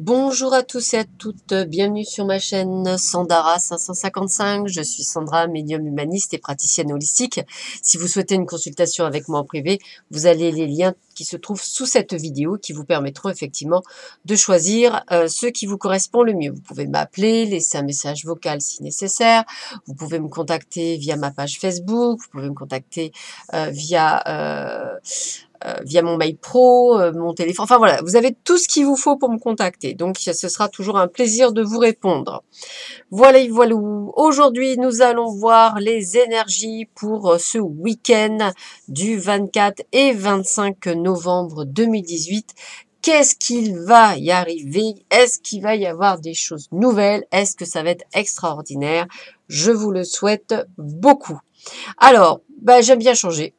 Bonjour à tous et à toutes, bienvenue sur ma chaîne Sandara 555. Je suis Sandra, médium humaniste et praticienne holistique. Si vous souhaitez une consultation avec moi en privé, vous avez les liens qui se trouvent sous cette vidéo qui vous permettront effectivement de choisir ce qui vous correspond le mieux. Vous pouvez m'appeler, laisser un message vocal si nécessaire. Vous pouvez me contacter via ma page Facebook. Vous pouvez me contacter via mon mail pro, mon téléphone. Enfin voilà, vous avez tout ce qu'il vous faut pour me contacter. Donc ce sera toujours un plaisir de vous répondre. Voilà, voilà. Aujourd'hui, nous allons voir les énergies pour ce week-end du 24 et 25 novembre 2018. Qu'est-ce qu'il va y arriver? Est-ce qu'il va y avoir des choses nouvelles? Est-ce que ça va être extraordinaire? Je vous le souhaite beaucoup. Alors, j'aime bien changer.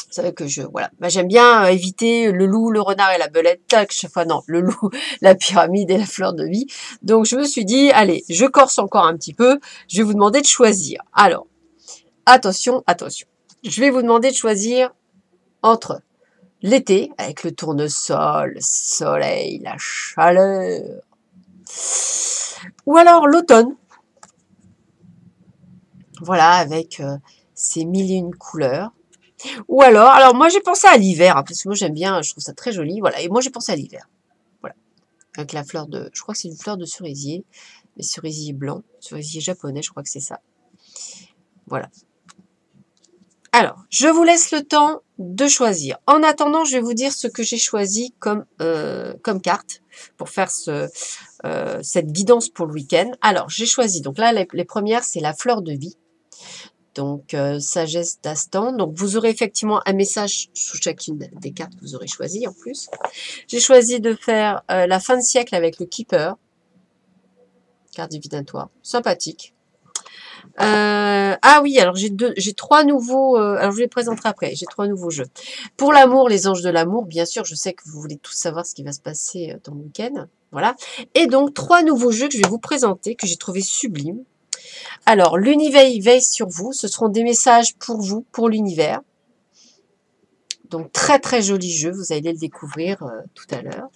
Vous savez que j'aime bien éviter le loup, le renard et la belette. Tac, chaque fois, non, le loup, la pyramide et la fleur de vie. Donc, je me suis dit, allez, je corse encore un petit peu. Je vais vous demander de choisir. Alors, attention, attention. Je vais vous demander de choisir entre l'été, avec le tournesol, le soleil, la chaleur, ou alors l'automne. Voilà, avec ses mille et une couleurs. Ou alors moi j'ai pensé à l'hiver, hein, parce que moi j'aime bien, je trouve ça très joli, voilà. Et moi j'ai pensé à l'hiver, voilà. Avec la fleur de, je crois que c'est une fleur de cerisier, mais cerisier blanc, cerisier japonais, je crois que c'est ça. Voilà. Alors, je vous laisse le temps de choisir. En attendant, je vais vous dire ce que j'ai choisi comme carte pour faire cette guidance pour le week-end. Alors, j'ai choisi, donc là, les premières, c'est la fleur de vie. Donc, sagesse d'Astan. Donc, vous aurez effectivement un message sous chacune des cartes que vous aurez choisies en plus. J'ai choisi de faire la fin de siècle avec le Keeper. Carte divinatoire. Sympathique. Ah oui, alors j'ai trois nouveaux... alors, je les présenterai après. J'ai trois nouveaux jeux. Pour l'amour, les anges de l'amour. Bien sûr, je sais que vous voulez tous savoir ce qui va se passer dans le week-end. Voilà. Et donc, trois nouveaux jeux que je vais vous présenter, que j'ai trouvé sublimes. Alors, l'univers veille sur vous. Ce seront des messages pour vous, pour l'univers. Donc, très très joli jeu. Vous allez le découvrir tout à l'heure.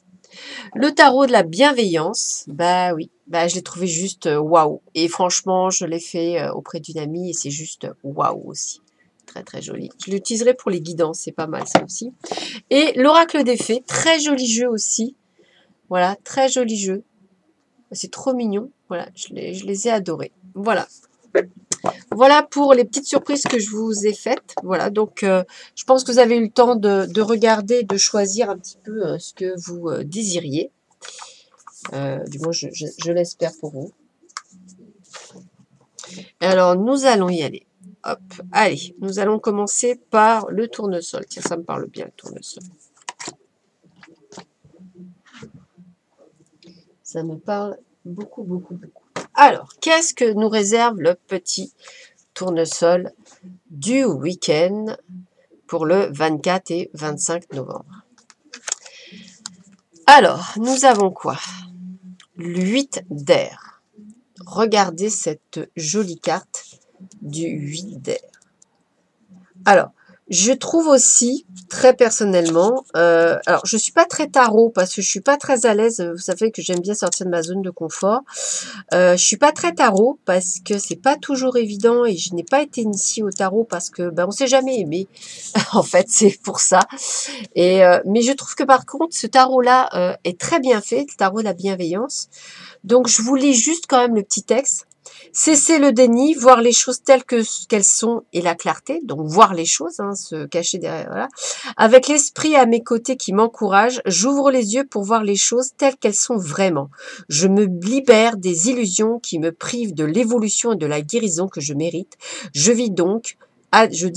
Le tarot de la bienveillance. Bah oui, je l'ai trouvé juste waouh. Et franchement, je l'ai fait auprès d'une amie et c'est juste waouh aussi. Très très joli. Je l'utiliserai pour les guidances, c'est pas mal ça aussi. Et l'oracle des fées. Très joli jeu aussi. Voilà, très joli jeu. C'est trop mignon. Voilà, je les ai adorés. Voilà. Voilà pour les petites surprises que je vous ai faites. Voilà, donc je pense que vous avez eu le temps de regarder, de choisir un petit peu ce que vous désiriez. Du moins, je l'espère pour vous. Alors, nous allons y aller. Hop, allez, nous allons commencer par le tournesol. Tiens, ça me parle bien, le tournesol. Ça me parle beaucoup, beaucoup, beaucoup. Alors, qu'est-ce que nous réserve le petit tournesol du week-end pour le 24 et 25 novembre? Alors, nous avons quoi? Le d'air. Regardez cette jolie carte du 8 d'air. Alors, je trouve aussi, très personnellement, alors je ne suis pas très tarot parce que je ne suis pas très à l'aise, vous savez que j'aime bien sortir de ma zone de confort. Je ne suis pas très tarot parce que c'est pas toujours évident et je n'ai pas été initiée au tarot parce que on ne s'est jamais aimé. En fait, c'est pour ça. Et, mais je trouve que par contre, ce tarot-là est très bien fait, le tarot de la bienveillance. Donc, je vous lis juste quand même le petit texte. Cesser le déni, voir les choses telles qu'elles sont et la clarté, donc voir les choses, hein, se cacher derrière, voilà. Avec l'esprit à mes côtés qui m'encourage, j'ouvre les yeux pour voir les choses telles qu'elles sont vraiment. Je me libère des illusions qui me privent de l'évolution et de la guérison que je mérite. Je dis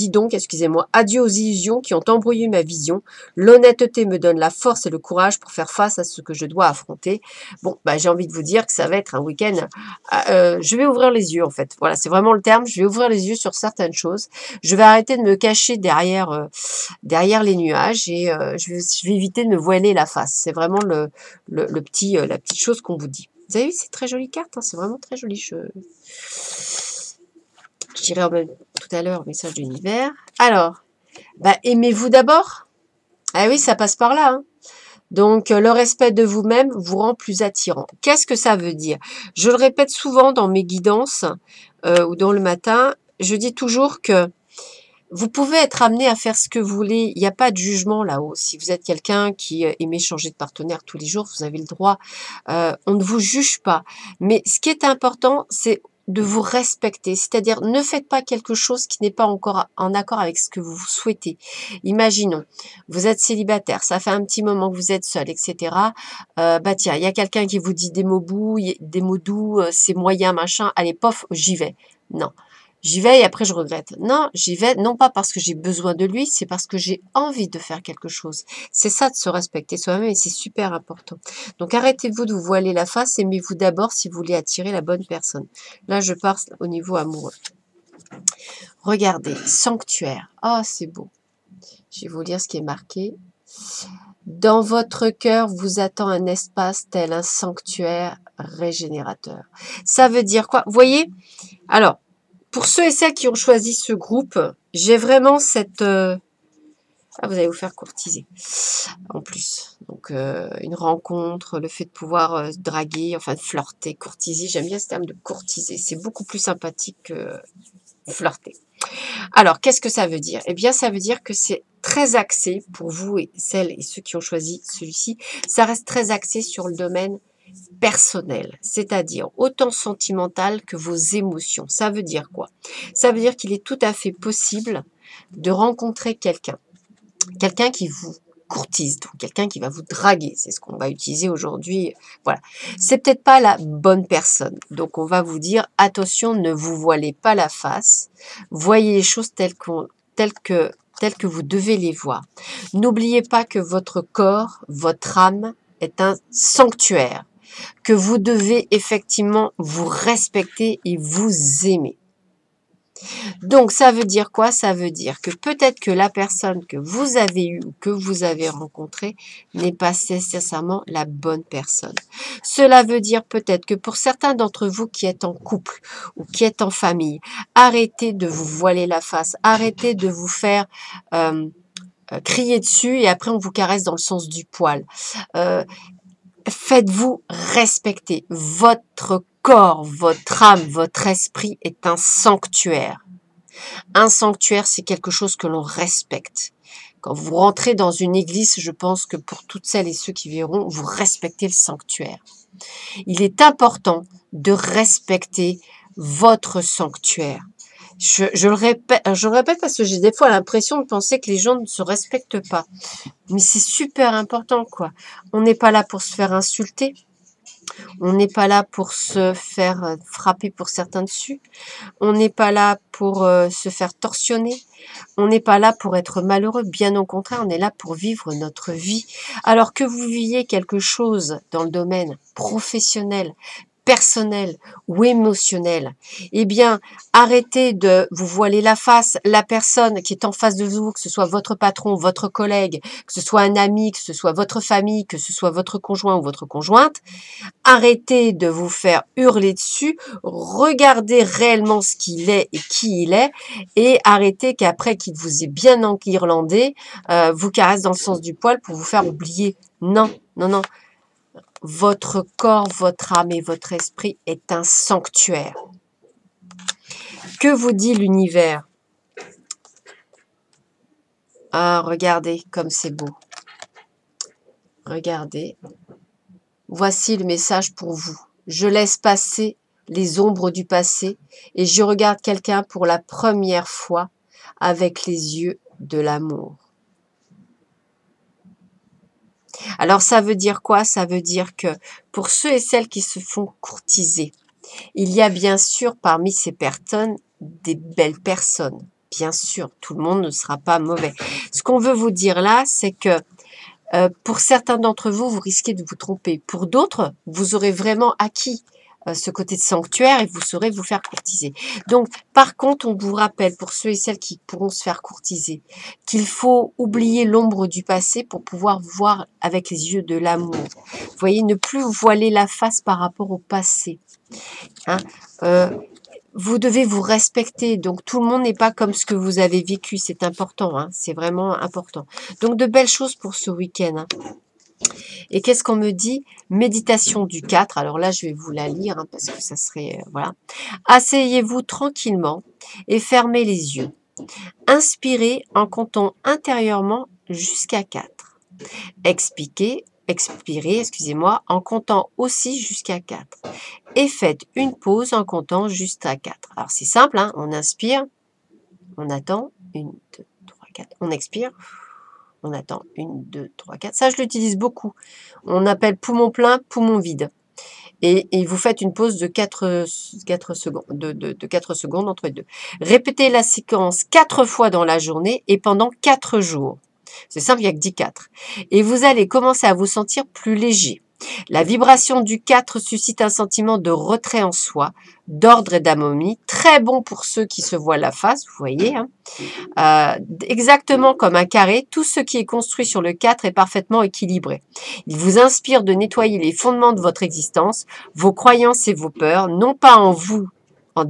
donc, excusez-moi, adieu aux illusions qui ont embrouillé ma vision. L'honnêteté me donne la force et le courage pour faire face à ce que je dois affronter. Bon, j'ai envie de vous dire que ça va être un week-end. Je vais ouvrir les yeux, en fait. Voilà, c'est vraiment le terme. Je vais ouvrir les yeux sur certaines choses. Je vais arrêter de me cacher derrière les nuages et je vais éviter de me voiler la face. C'est vraiment la petite chose qu'on vous dit. Vous avez vu, c'est très jolie carte. Hein, c'est vraiment très joli. Je dirais tout à l'heure, message de l'univers. Alors, aimez-vous d'abord. Ah oui, ça passe par là. Hein. Donc, le respect de vous-même vous rend plus attirant. Qu'est-ce que ça veut dire? Je le répète souvent dans mes guidances ou dans le matin. Je dis toujours que vous pouvez être amené à faire ce que vous voulez. Il n'y a pas de jugement là-haut. Si vous êtes quelqu'un qui aimait changer de partenaire tous les jours, vous avez le droit. On ne vous juge pas. Mais ce qui est important, c'est de vous respecter. C'est-à-dire, ne faites pas quelque chose qui n'est pas encore en accord avec ce que vous souhaitez. Imaginons, vous êtes célibataire, ça fait un petit moment que vous êtes seul, etc. Bah tiens, il y a quelqu'un qui vous dit des mots des mots doux, c'est moyen, machin. Allez, pof, j'y vais. Non. J'y vais et après je regrette. Non, j'y vais non pas parce que j'ai besoin de lui, c'est parce que j'ai envie de faire quelque chose. C'est ça de se respecter soi-même et c'est super important. Donc arrêtez-vous de vous voiler la face, aimez-vous d'abord si vous voulez attirer la bonne personne. Là je pars au niveau amoureux. Regardez, sanctuaire. Ah, c'est beau. Je vais vous lire ce qui est marqué. Dans votre cœur vous attend un espace tel un sanctuaire régénérateur. Ça veut dire quoi? Vous voyez? Alors, pour ceux et celles qui ont choisi ce groupe, j'ai vraiment cette... Ah, vous allez vous faire courtiser, en plus. Donc, une rencontre, le fait de pouvoir draguer, enfin de flirter, courtiser. J'aime bien ce terme de courtiser. C'est beaucoup plus sympathique que flirter. Alors, qu'est-ce que ça veut dire? Eh bien, ça veut dire que c'est très axé, pour vous et celles et ceux qui ont choisi celui-ci, ça reste très axé sur le domaine personnel, c'est-à-dire autant sentimental que vos émotions. Ça veut dire quoi? Ça veut dire qu'il est tout à fait possible de rencontrer quelqu'un qui vous courtise, donc quelqu'un qui va vous draguer, c'est ce qu'on va utiliser aujourd'hui. Voilà, c'est peut-être pas la bonne personne, donc on va vous dire attention, ne vous voilez pas la face, voyez les choses telles que vous devez les voir. N'oubliez pas que votre corps, votre âme est un sanctuaire, que vous devez effectivement vous respecter et vous aimer. Donc, ça veut dire quoi? Ça veut dire que peut-être que la personne que vous avez eue ou que vous avez rencontrée n'est pas nécessairement la bonne personne. Cela veut dire peut-être que pour certains d'entre vous qui êtes en couple ou qui êtes en famille, arrêtez de vous voiler la face, arrêtez de vous faire crier dessus et après on vous caresse dans le sens du poil. Faites-vous respecter. Votre corps, votre âme, votre esprit est un sanctuaire. Un sanctuaire, c'est quelque chose que l'on respecte. Quand vous rentrez dans une église, je pense que pour toutes celles et ceux qui verront, vous respectez le sanctuaire. Il est important de respecter votre sanctuaire. Je le répète parce que j'ai des fois l'impression de penser que les gens ne se respectent pas. Mais c'est super important, quoi. On n'est pas là pour se faire insulter. On n'est pas là pour se faire frapper pour certains dessus. On n'est pas là pour se faire torsionner. On n'est pas là pour être malheureux. Bien au contraire, on est là pour vivre notre vie. Alors que vous viviez quelque chose dans le domaine professionnel, personnel ou émotionnel, eh bien, arrêtez de vous voiler la face. La personne qui est en face de vous, que ce soit votre patron, votre collègue, que ce soit un ami, que ce soit votre famille, que ce soit votre conjoint ou votre conjointe, arrêtez de vous faire hurler dessus, regardez réellement ce qu'il est et qui il est, et arrêtez qu'après qu'il vous ait bien enguirlandé, vous caresse dans le sens du poil pour vous faire oublier. Non, non, non. Votre corps, votre âme et votre esprit est un sanctuaire. Que vous dit l'univers? Ah, regardez comme c'est beau. Regardez. Voici le message pour vous. Je laisse passer les ombres du passé et je regarde quelqu'un pour la première fois avec les yeux de l'amour. Alors ça veut dire quoi? Ça veut dire que pour ceux et celles qui se font courtiser, il y a bien sûr parmi ces personnes des belles personnes. Bien sûr, tout le monde ne sera pas mauvais. Ce qu'on veut vous dire là, c'est que pour certains d'entre vous, vous risquez de vous tromper. Pour d'autres, vous aurez vraiment acquis ce côté de sanctuaire et vous saurez vous faire courtiser. Donc, par contre, on vous rappelle, pour ceux et celles qui pourront se faire courtiser, qu'il faut oublier l'ombre du passé pour pouvoir voir avec les yeux de l'amour. Vous voyez, ne plus voiler la face par rapport au passé. Hein, vous devez vous respecter, donc tout le monde n'est pas comme ce que vous avez vécu, c'est important, hein, c'est vraiment important. Donc de belles choses pour ce week-end. Hein. Et qu'est-ce qu'on me dit? Méditation du 4. Alors là, je vais vous la lire hein, parce que ça serait... voilà. Asseyez-vous tranquillement et fermez les yeux. Inspirez en comptant intérieurement jusqu'à 4. Expirez, excusez-moi, en comptant aussi jusqu'à 4. Et faites une pause en comptant jusqu'à 4. Alors c'est simple, hein, on inspire, on attend, 1, 2, 3, 4, on expire, on attend, 1, 2, 3, 4. Ça, je l'utilise beaucoup. On appelle poumon plein, poumon vide. Et vous faites une pause de 4 secondes, de 4 secondes entre les deux. Répétez la séquence 4 fois dans la journée et pendant 4 jours. C'est simple, il n'y a que 10 4. Et vous allez commencer à vous sentir plus léger. La vibration du 4 suscite un sentiment de retrait en soi, d'ordre et d'harmonie, très bon pour ceux qui se voient la face, vous voyez. Hein. Exactement comme un carré, tout ce qui est construit sur le 4 est parfaitement équilibré. Il vous inspire de nettoyer les fondements de votre existence, vos croyances et vos peurs, non pas en vous en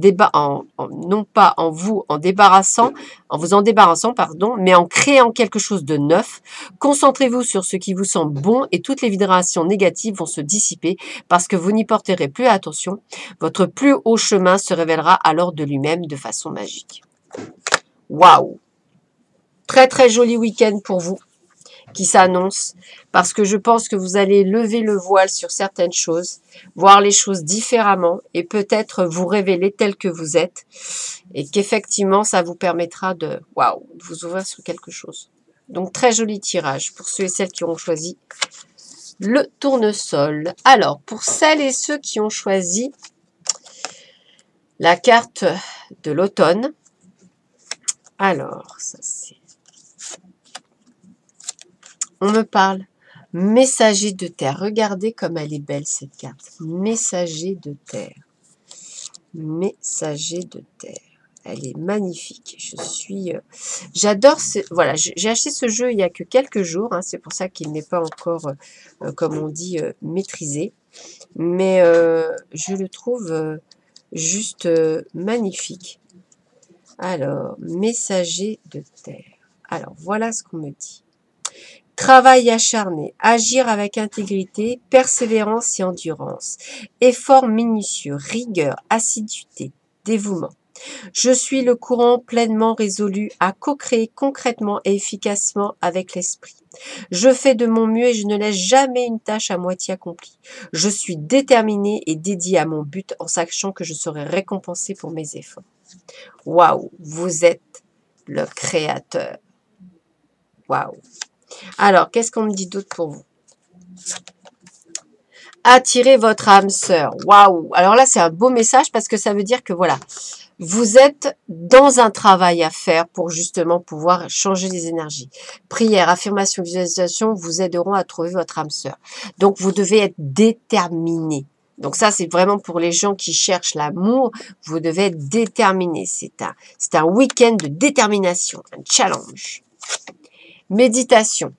vous en débarrassant, mais en créant quelque chose de neuf. Concentrez-vous sur ce qui vous semble bon et toutes les vibrations négatives vont se dissiper parce que vous n'y porterez plus attention. Votre plus haut chemin se révélera alors de lui-même de façon magique. Waouh! Très très joli week-end pour vous qui s'annonce parce que je pense que vous allez lever le voile sur certaines choses, voir les choses différemment et peut-être vous révéler tel que vous êtes et qu'effectivement ça vous permettra de vous ouvrir sur quelque chose. Donc très joli tirage pour ceux et celles qui ont choisi le tournesol. Alors pour celles et ceux qui ont choisi la carte de l'automne, alors ça c'est... On me parle messager de terre. Regardez comme elle est belle cette carte. Messager de terre. Messager de terre. Elle est magnifique. J'adore voilà, j'ai acheté ce jeu il y a que quelques jours. Hein, c'est pour ça qu'il n'est pas encore, comme on dit, maîtrisé. Mais je le trouve juste magnifique. Alors, messager de terre. Alors, voilà ce qu'on me dit. Travail acharné, agir avec intégrité, persévérance et endurance, effort minutieux, rigueur, assiduité, dévouement. Je suis le courant pleinement résolu à co-créer concrètement et efficacement avec l'esprit. Je fais de mon mieux et je ne laisse jamais une tâche à moitié accomplie. Je suis déterminé et dédié à mon but en sachant que je serai récompensé pour mes efforts. Waouh, vous êtes le créateur. Waouh. Alors, qu'est-ce qu'on me dit d'autre pour vous? Attirez votre âme sœur. Waouh! Alors là, c'est un beau message parce que ça veut dire que voilà, vous êtes dans un travail à faire pour justement pouvoir changer les énergies. Prière, affirmation, visualisation vous aideront à trouver votre âme sœur. Donc, vous devez être déterminé. Donc ça, c'est vraiment pour les gens qui cherchent l'amour. Vous devez être déterminé. C'est un week-end de détermination, un challenge. Méditation.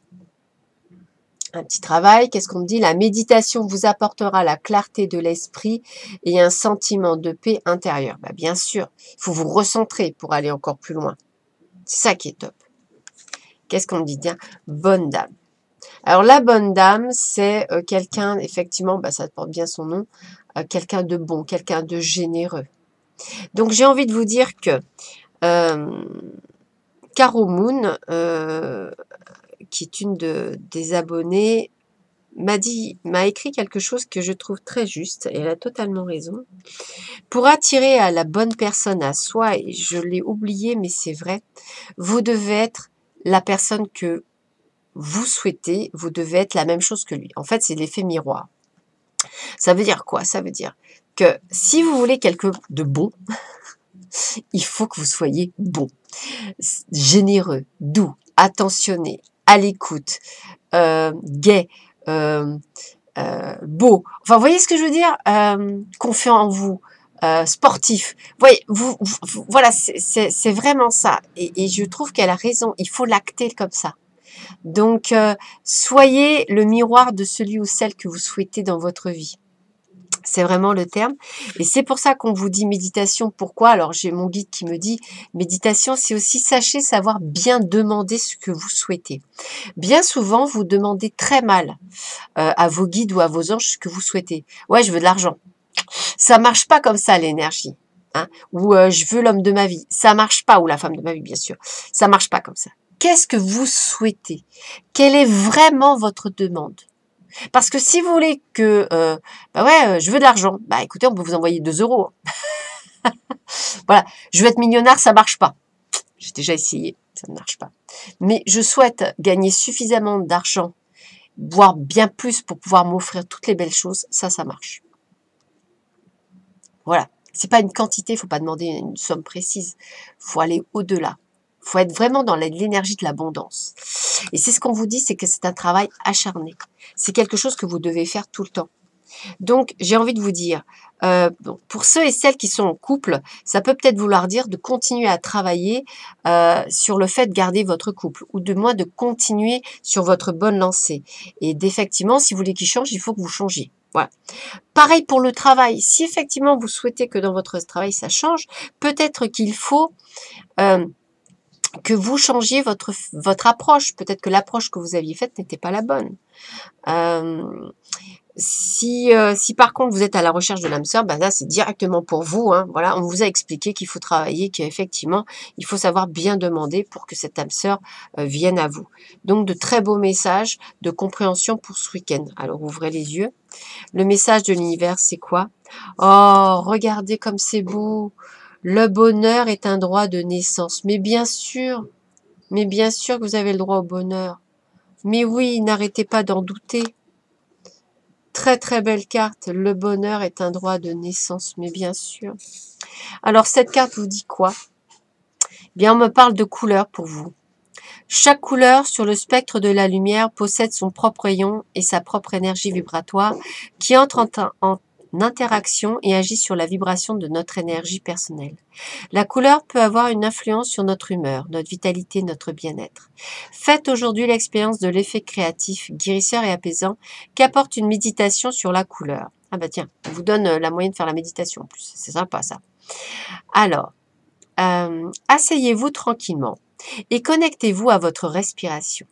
Un petit travail, qu'est-ce qu'on me dit? La méditation vous apportera la clarté de l'esprit et un sentiment de paix intérieure. Bah, bien sûr, il faut vous recentrer pour aller encore plus loin. C'est ça qui est top. Qu'est-ce qu'on me dit? Tiens, bonne dame. Alors la bonne dame, c'est quelqu'un, effectivement, ça porte bien son nom, quelqu'un de bon, quelqu'un de généreux. Donc j'ai envie de vous dire que Caro Moon, qui est une des abonnées, m'a écrit quelque chose que je trouve très juste, et elle a totalement raison. Pour attirer à la bonne personne à soi, et je l'ai oublié, mais c'est vrai, vous devez être la personne que vous souhaitez, vous devez être la même chose que lui. En fait, c'est l'effet miroir. Ça veut dire quoi? Ça veut dire que si vous voulez quelque chose de bon, il faut que vous soyez bon, généreux, doux, attentionné, à l'écoute, gai, beau. Enfin, vous voyez ce que je veux dire? Confiant en vous, sportif. Vous voyez, voilà, c'est vraiment ça. Et je trouve qu'elle a raison. Il faut l'acter comme ça. Donc, soyez le miroir de celui ou celle que vous souhaitez dans votre vie. C'est vraiment le terme. Et c'est pour ça qu'on vous dit méditation. Pourquoi? Alors, j'ai mon guide qui me dit, méditation, c'est aussi sachez savoir bien demander ce que vous souhaitez. Bien souvent, vous demandez très mal à vos guides ou à vos anges ce que vous souhaitez. Ouais, je veux de l'argent. Ça marche pas comme ça, l'énergie. Hein. Ou je veux l'homme de ma vie. Ça marche pas. Ou la femme de ma vie, bien sûr. Ça marche pas comme ça. Qu'est-ce que vous souhaitez? Quelle est vraiment votre demande? Parce que si vous voulez que, bah ouais, je veux de l'argent, bah écoutez, on peut vous envoyer 2 euros. Voilà, je veux être millionnaire, ça marche pas. J'ai déjà essayé, ça ne marche pas. Mais je souhaite gagner suffisamment d'argent, voire bien plus pour pouvoir m'offrir toutes les belles choses, ça marche. Voilà, c'est pas une quantité, il faut pas demander une somme précise, faut aller au-delà. Faut être vraiment dans l'énergie de l'abondance. Et c'est ce qu'on vous dit, c'est que c'est un travail acharné. C'est quelque chose que vous devez faire tout le temps. Donc, j'ai envie de vous dire, pour ceux et celles qui sont en couple, ça peut peut-être vouloir dire de continuer à travailler sur le fait de garder votre couple, ou de moins de continuer sur votre bonne lancée. Et d'effectivement, si vous voulez qu'il change, il faut que vous changiez. Voilà. Pareil pour le travail. Si effectivement vous souhaitez que dans votre travail ça change, peut-être qu'il faut que vous changiez votre approche. Peut-être que l'approche que vous aviez faite n'était pas la bonne. Si par contre vous êtes à la recherche de l'âme sœur, ben là c'est directement pour vous. Hein, voilà, on vous a expliqué qu'il faut travailler, qu'effectivement il faut savoir bien demander pour que cette âme sœur vienne à vous. Donc de très beaux messages de compréhension pour ce week-end. Alors ouvrez les yeux. Le message de l'univers, c'est quoi? Oh, regardez comme c'est beau. Le bonheur est un droit de naissance. Mais bien sûr que vous avez le droit au bonheur. Mais oui, n'arrêtez pas d'en douter. Très très belle carte. Le bonheur est un droit de naissance. Mais bien sûr. Alors cette carte vous dit quoi? Bien, on me parle de couleurs pour vous. Chaque couleur sur le spectre de la lumière possède son propre rayon et sa propre énergie vibratoire qui entre en interaction et agit sur la vibration de notre énergie personnelle. La couleur peut avoir une influence sur notre humeur, notre vitalité, notre bien-être. Faites aujourd'hui l'expérience de l'effet créatif, guérisseur et apaisant qu'apporte une méditation sur la couleur. Ah bah tiens, on vous donne la moyenne de faire la méditation en plus. C'est sympa ça. Alors, asseyez-vous tranquillement et connectez-vous à votre respiration.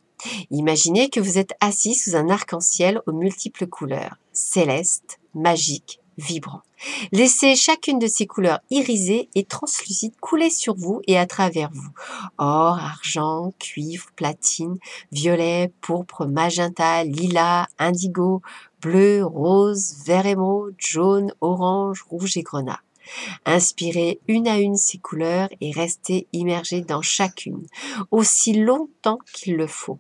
Imaginez que vous êtes assis sous un arc-en-ciel aux multiples couleurs, céleste, magique, vibrant. Laissez chacune de ces couleurs irisées et translucides couler sur vous et à travers vous. Or, argent, cuivre, platine, violet, pourpre, magenta, lilas, indigo, bleu, rose, vert émeraude, jaune, orange, rouge et grenat. Inspirez une à une ces couleurs et restez immergé dans chacune, aussi longtemps qu'il le faut.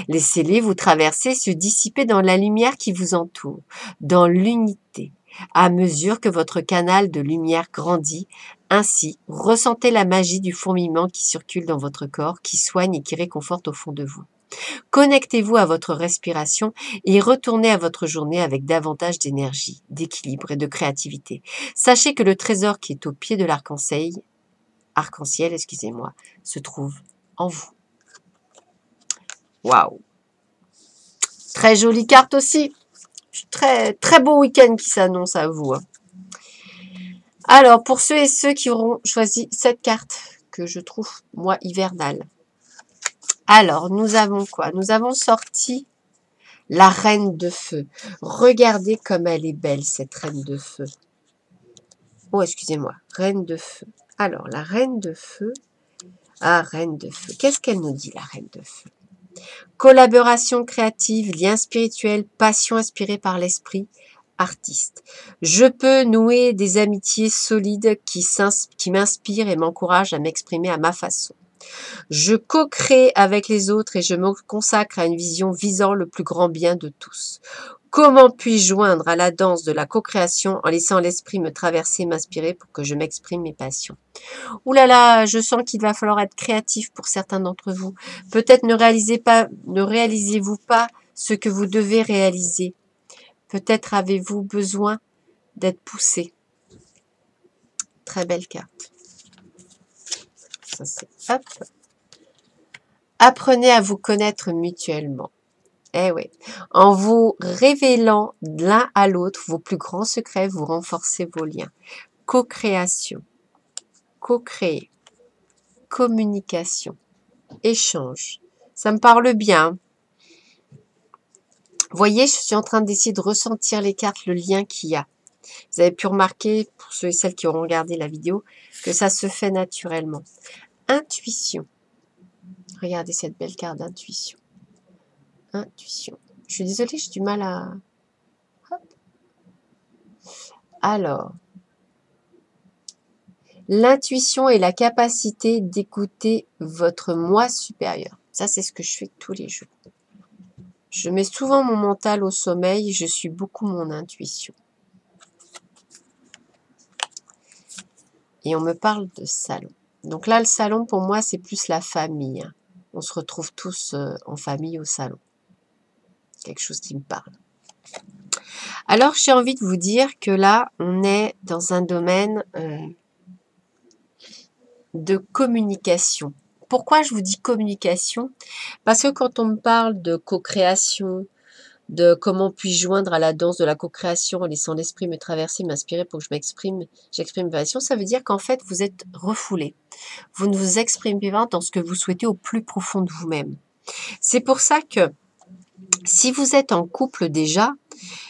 Laissez-les vous traverser, se dissiper dans la lumière qui vous entoure, dans l'unité. À mesure que votre canal de lumière grandit, ainsi, ressentez la magie du fourmillement qui circule dans votre corps, qui soigne et qui réconforte au fond de vous. Connectez-vous à votre respiration et retournez à votre journée avec davantage d'énergie, d'équilibre et de créativité. Sachez que le trésor qui est au pied de l'arc-en-ciel, se trouve en vous. Waouh! Très jolie carte aussi. Très, très beau week-end qui s'annonce à vous. Alors, pour ceux et ceux qui auront choisi cette carte, que je trouve, moi, hivernale. Alors, nous avons quoi? Nous avons sorti la reine de feu. Regardez comme elle est belle, cette reine de feu. Oh, excusez-moi. Reine de feu. Alors, la reine de feu. Ah, reine de feu. Qu'est-ce qu'elle nous dit, la reine de feu? Collaboration créative, lien spirituel, passion inspirée par l'esprit, artiste. Je peux nouer des amitiés solides qui m'inspirent et m'encouragent à m'exprimer à ma façon. Je co-crée avec les autres et je me consacre à une vision visant le plus grand bien de tous. Comment puis-je joindre à la danse de la co-création en laissant l'esprit me traverser, m'inspirer pour que je m'exprime mes passions? Ouh là là, je sens qu'il va falloir être créatif pour certains d'entre vous. Peut-être ne réalisez-vous pas ce que vous devez réaliser. Peut-être avez-vous besoin d'être poussé. Très belle carte. Ça c'est hop. Apprenez à vous connaître mutuellement. Eh oui. En vous révélant l'un à l'autre vos plus grands secrets, vous renforcez vos liens. Co-création, co-créer, communication, échange. Ça me parle bien. Vous voyez, je suis en train d'essayer de ressentir les cartes, le lien qu'il y a. Vous avez pu remarquer, pour ceux et celles qui auront regardé la vidéo, que ça se fait naturellement. Intuition. Regardez cette belle carte d'intuition. Intuition. Je suis désolée, j'ai du mal à... Hop. Alors, l'intuition est la capacité d'écouter votre moi supérieur. Ça, c'est ce que je fais tous les jours. Je mets souvent mon mental au sommeil, je suis beaucoup mon intuition. Et on me parle de salon. Donc là, le salon, pour moi, c'est plus la famille. Hein. On se retrouve tous en famille au salon. Quelque chose qui me parle. Alors, j'ai envie de vous dire que là, on est dans un domaine de communication. Pourquoi je vous dis communication? Parce que quand on me parle de co-création, de comment puis-je joindre à la danse de la co-création en laissant l'esprit me traverser, m'inspirer pour que j'exprime ma passion, ça veut dire qu'en fait, vous êtes refoulé. Vous ne vous exprimez pas dans ce que vous souhaitez au plus profond de vous-même. C'est pour ça que si vous êtes en couple déjà,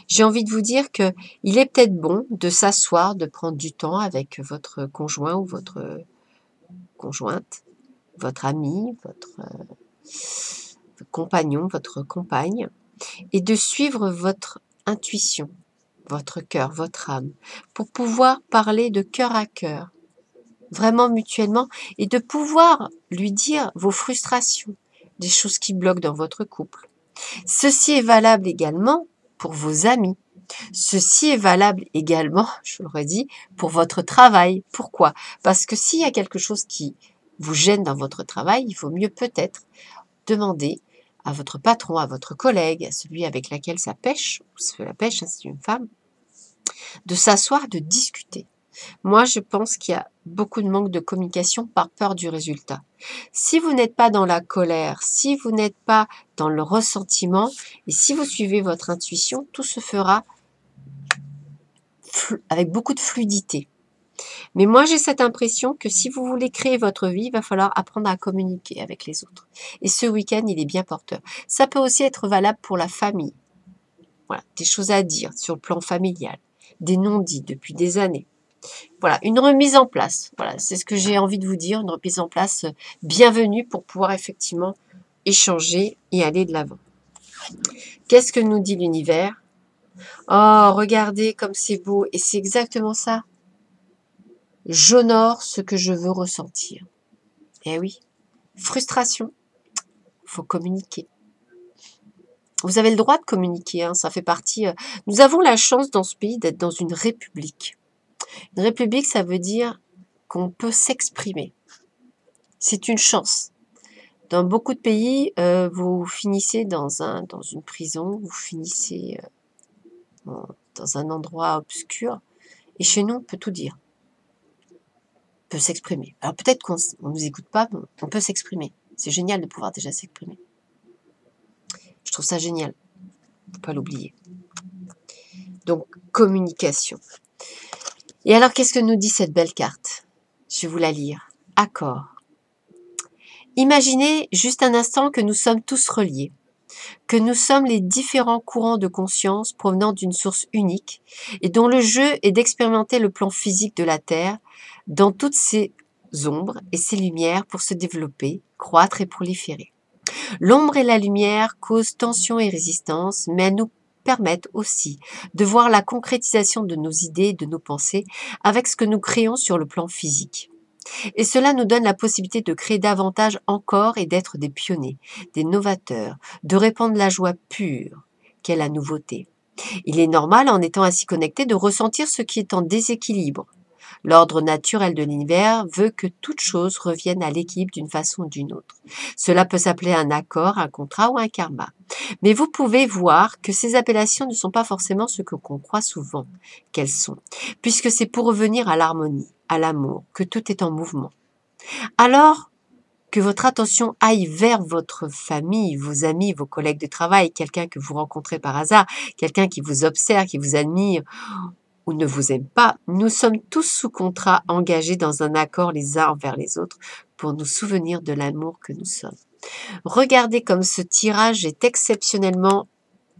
j'ai envie de vous dire que il est peut-être bon de s'asseoir, de prendre du temps avec votre conjoint ou votre conjointe, votre ami, votre compagnon, votre compagne, et de suivre votre intuition, votre cœur, votre âme, pour pouvoir parler de cœur à cœur, vraiment mutuellement, et de pouvoir lui dire vos frustrations, des choses qui bloquent dans votre couple. Ceci est valable également pour vos amis. Ceci est valable également, je le redis, pour votre travail. Pourquoi? Parce que s'il y a quelque chose qui vous gêne dans votre travail, il vaut mieux peut-être demander à votre patron, à votre collègue, à celui avec lequel ça pêche, ou c'est la pêche, hein, c'est une femme, de s'asseoir, de discuter. Moi, je pense qu'il y a beaucoup de manque de communication par peur du résultat. Si vous n'êtes pas dans la colère, si vous n'êtes pas dans le ressentiment, et si vous suivez votre intuition, tout se fera avec beaucoup de fluidité. Mais moi, j'ai cette impression que si vous voulez créer votre vie, il va falloir apprendre à communiquer avec les autres. Et ce week-end, il est bien porteur. Ça peut aussi être valable pour la famille. Voilà, des choses à dire sur le plan familial, des non-dits depuis des années. Voilà, une remise en place. Voilà, c'est ce que j'ai envie de vous dire, une remise en place bienvenue pour pouvoir effectivement échanger et aller de l'avant. Qu'est-ce que nous dit l'univers? Oh, regardez comme c'est beau. Et c'est exactement ça. J'honore ce que je veux ressentir. Eh oui, frustration, faut communiquer. Vous avez le droit de communiquer, hein, ça fait partie... Nous avons la chance dans ce pays d'être dans une république. Une république, ça veut dire qu'on peut s'exprimer. C'est une chance. Dans beaucoup de pays, vous finissez dans une prison, vous finissez dans un endroit obscur. Et chez nous, on peut tout dire. On peut s'exprimer. Alors peut-être qu'on ne nous écoute pas, mais on peut s'exprimer. C'est génial de pouvoir déjà s'exprimer. Je trouve ça génial. Il ne faut pas l'oublier. Donc, communication. Et alors, qu'est-ce que nous dit cette belle carte? Je vais vous la lire. Accord. Imaginez juste un instant que nous sommes tous reliés, que nous sommes les différents courants de conscience provenant d'une source unique et dont le jeu est d'expérimenter le plan physique de la Terre dans toutes ses ombres et ses lumières pour se développer, croître et proliférer. L'ombre et la lumière causent tension et résistance, mais elles nous permettent aussi de voir la concrétisation de nos idées et de nos pensées avec ce que nous créons sur le plan physique. Et cela nous donne la possibilité de créer davantage encore et d'être des pionniers, des novateurs, de répandre la joie pure qu'est la nouveauté. Il est normal, en étant ainsi connecté, de ressentir ce qui est en déséquilibre. L'ordre naturel de l'univers veut que toute chose revienne à l'équilibre d'une façon ou d'une autre. Cela peut s'appeler un accord, un contrat ou un karma. Mais vous pouvez voir que ces appellations ne sont pas forcément ce qu'on croit souvent qu'elles sont, puisque c'est pour revenir à l'harmonie, à l'amour, que tout est en mouvement. Alors, que votre attention aille vers votre famille, vos amis, vos collègues de travail, quelqu'un que vous rencontrez par hasard, quelqu'un qui vous observe, qui vous admire ou ne vous aime pas. Nous sommes tous sous contrat, engagés dans un accord les uns envers les autres pour nous souvenir de l'amour que nous sommes. Regardez comme ce tirage est exceptionnellement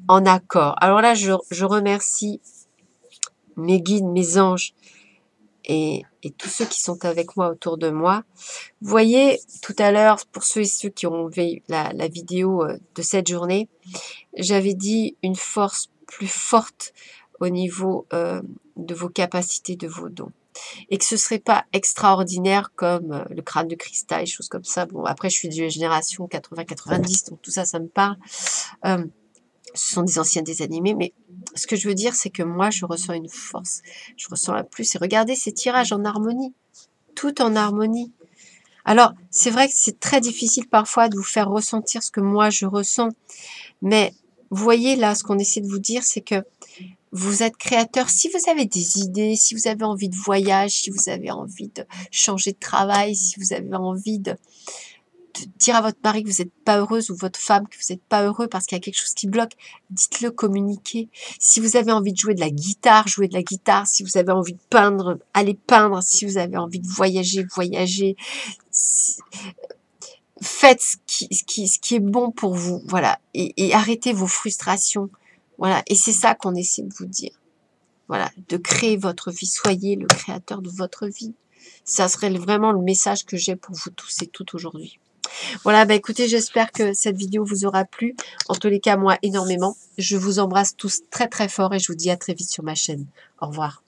en accord. Alors là, je remercie mes guides, mes anges et tous ceux qui sont avec moi autour de moi. Vous voyez, tout à l'heure, pour ceux et ceux qui ont vu la vidéo de cette journée, j'avais dit une force plus forte au niveau de vos capacités, de vos dons. Et que ce ne serait pas extraordinaire comme le crâne de cristal, des choses comme ça. Bon, après, je suis de génération 80-90, donc tout ça, ça me parle. Ce sont des anciens désanimés, mais ce que je veux dire, c'est que moi, je ressens une force, je ressens un plus. Et regardez ces tirages en harmonie, tout en harmonie. Alors, c'est vrai que c'est très difficile parfois de vous faire ressentir ce que moi, je ressens, mais vous voyez là, ce qu'on essaie de vous dire, c'est que vous êtes créateur. Si vous avez des idées, si vous avez envie de voyage, si vous avez envie de changer de travail, si vous avez envie de dire à votre mari que vous n'êtes pas heureuse ou votre femme que vous n'êtes pas heureux parce qu'il y a quelque chose qui bloque, dites-le, communiquez. Si vous avez envie de jouer de la guitare, jouez de la guitare. Si vous avez envie de peindre, allez peindre. Si vous avez envie de voyager, voyagez. Faites ce qui est bon pour vous, voilà, et arrêtez vos frustrations, voilà, et c'est ça qu'on essaie de vous dire, voilà, de créer votre vie, soyez le créateur de votre vie, ça serait vraiment le message que j'ai pour vous tous et toutes aujourd'hui. Voilà, bah écoutez, j'espère que cette vidéo vous aura plu, en tous les cas, moi, énormément, je vous embrasse tous très très fort et je vous dis à très vite sur ma chaîne, au revoir.